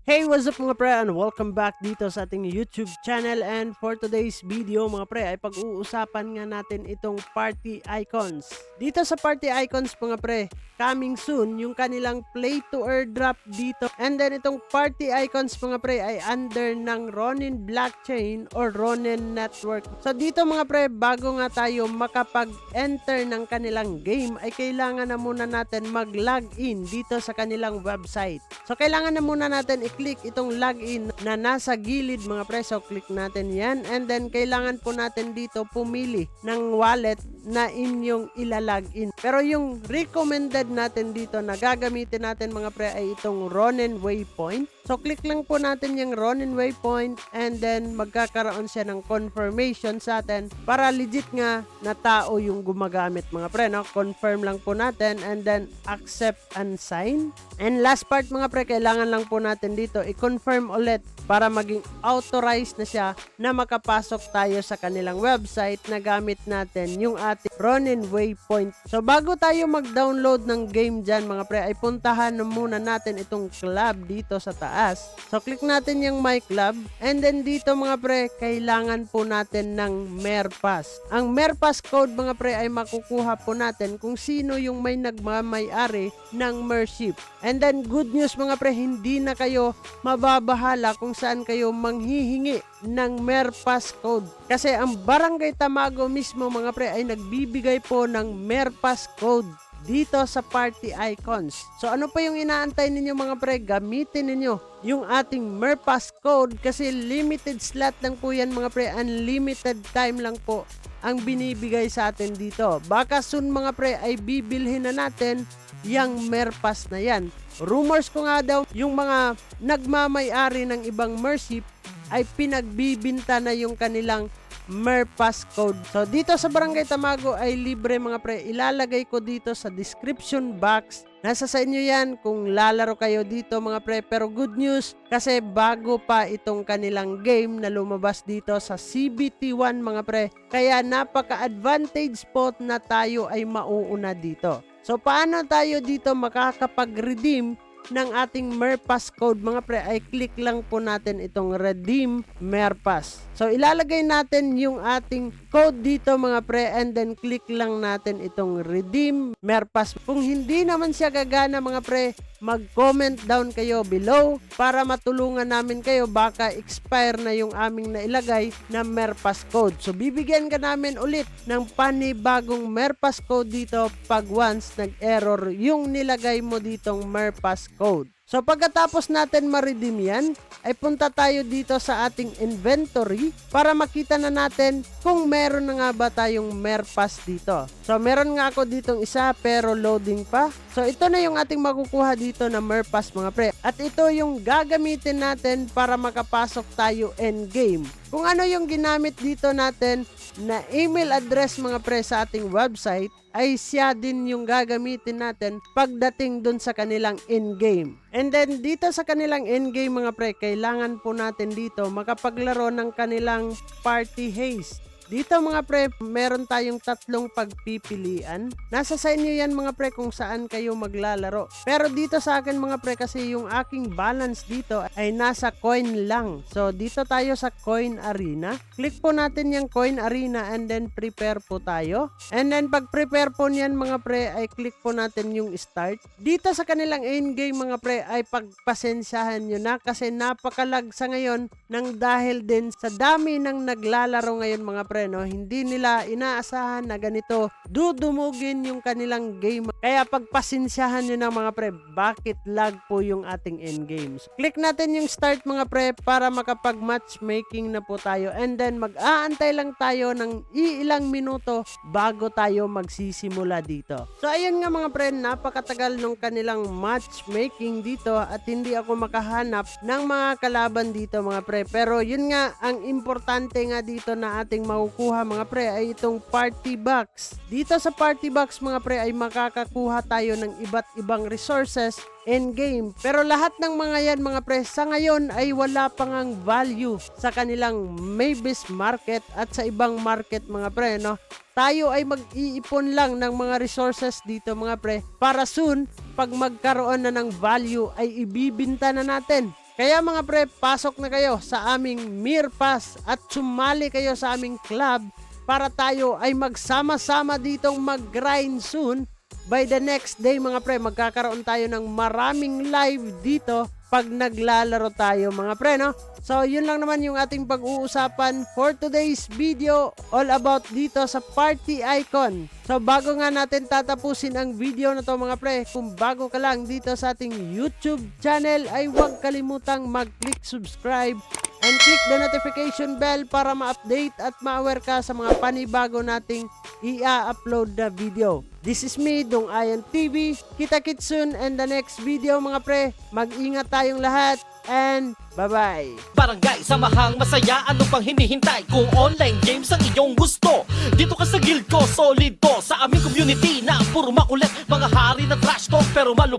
Hey, what's up mga pre, and welcome back dito sa ating YouTube channel. And for today's video mga pre ay pag-uusapan nga natin itong party icons. Dito sa party icons mga pre, coming soon yung kanilang play to airdrop dito. And then itong party icons mga pre ay under ng Ronin blockchain or Ronin network. So dito mga pre, bago nga tayo makapag-enter ng kanilang game ay kailangan na muna natin mag-login dito sa kanilang website. So kailangan na muna natin i-click itong login na nasa gilid mga pre. So click natin yan, and then kailangan po natin dito pumili ng wallet na inyong ilalagin. Pero yung recommended natin dito na gagamitin natin mga pre ay itong Ronin Waypoint. So click lang po natin yung Ronin Waypoint, and then magkakaroon siya ng confirmation sa atin para legit nga na tao yung gumagamit mga pre, no? Confirm lang po natin, and then accept and sign. And last part mga pre, kailangan lang po natin dito i-confirm ulit para maging authorized na siya na makapasok tayo sa kanilang website na gamit natin yung ating Ronin Waypoint. So bago tayo mag-download ng game dyan mga pre ay puntahan na muna natin itong club dito sa taas. So click natin yung my club, and then dito mga pre kailangan po natin ng Merpass. Ang Merpass code mga pre ay makukuha po natin kung sino yung may nagmamay-ari ng Mership. And then good news mga pre, hindi na kayo mababahala kung saan kayo manghihingi ng Merpass code. Kasi ang Barangay Tamago mismo mga pre ay nagbibigay po ng Merpass code dito sa party icons. So ano pa yung inaantay ninyo mga pre? Gamitin ninyo yung ating Merpass code kasi limited slot lang po yan mga pre. Unlimited time lang po ang binibigay sa atin dito. Baka soon mga pre ay bibilhin na natin yung Merpass na yan. Rumors ko nga daw yung mga nagmamay-ari ng ibang Mership ay pinagbibinta na yung kanilang Merpass code. So dito sa Barangay Tamago ay libre mga pre. Ilalagay ko dito sa description box. Nasa sa inyo yan kung lalaro kayo dito mga pre. Pero good news kasi bago pa itong kanilang game na lumabas dito sa CBT1 mga pre. Kaya napaka-advantage po na tayo ay mauuna dito. So paano tayo dito makakapag-redeem ng ating Merpass code mga pre ay click lang po natin itong redeem Merpass. So ilalagay natin yung ating code dito mga pre, and then click lang natin itong redeem Merpass. Kung hindi naman siya gagana mga pre, mag-comment down kayo below para matulungan namin kayo. Baka expire na yung aming nailagay na Merpass code. So bibigyan ka namin ulit ng panibagong Merpass code dito pag once nag-error yung nilagay mo ditong Merpass code. So pagkatapos natin ma-redeem yan, ay punta tayo dito sa ating inventory para makita na natin kung meron na nga ba tayong Merpass dito. So meron nga ako ditong isa pero loading pa. So ito na yung ating makukuha dito na Merpass mga pre. At ito yung gagamitin natin para makapasok tayo endgame. Kung ano yung ginamit dito natin na email address mga pre sa ating website, ay siya din yung gagamitin natin pagdating dun sa kanilang endgame. And then dito sa kanilang endgame mga pre, kailangan po natin dito makapaglaro ng kanilang party haste. Dito mga pre, meron tayong tatlong pagpipilian. Nasa sa inyo yan mga pre kung saan kayo maglalaro. Pero dito sa akin mga pre kasi yung aking balance dito ay nasa coin lang. So dito tayo sa coin arena. Click po natin yung coin arena, and then prepare po tayo. And then pag prepare po niyan mga pre ay click po natin yung start. Dito sa kanilang endgame mga pre ay pagpasensyahan nyo na kasi napakalag sa ngayon nang dahil din sa dami ng naglalaro ngayon mga pre. No? Hindi nila inaasahan na ganito dudumugin yung kanilang game. Kaya pagpasensyahan nyo na mga pre, bakit lag po yung ating endgames. Click natin yung start mga pre para makapag matchmaking na po tayo, and then mag-aantay lang tayo ng ilang minuto bago tayo magsisimula dito. So ayun nga mga pre, napakatagal nung kanilang matchmaking dito at hindi ako makahanap ng mga kalaban dito mga pre. Pero yun nga, ang importante nga dito na ating makukuha mga pre ay itong party box. Dito sa party box mga pre ay makakakuha tayo ng iba't ibang resources in game. Pero lahat ng mga yan mga pre sa ngayon ay wala pang ang value sa kanilang Mavis market at sa ibang market mga pre, no? Tayo ay mag-iipon lang ng mga resources dito mga pre para soon pag magkaroon na ng value ay ibibinta na natin. Kaya mga pre, pasok na kayo sa aming Mir Pass at sumali kayo sa aming club para tayo ay magsama-sama ditong mag-grind soon. By the next day mga pre, magkakaroon tayo ng maraming live dito pag naglalaro tayo mga pre, no? So yun lang naman yung ating pag-uusapan for today's video, all about dito sa party icon. So bago nga natin tatapusin ang video na to mga pre, kung bago ka lang dito sa ating YouTube channel ay huwag kalimutang mag-click subscribe and click the notification bell para ma-update at ma-aware ka sa mga panibago nating i-upload na video. This is me, Dong Ayan TV. Kita-kits soon and the next video mga pre. Mag-ingat tayong lahat and bye-bye. Barangay, samahang masaya, ano pang hinihintay? Kung online games ang iyong gusto, dito ka sa guild ko, solid to. Sa aming community na puro makulit, mga hari na trash talk pero malup.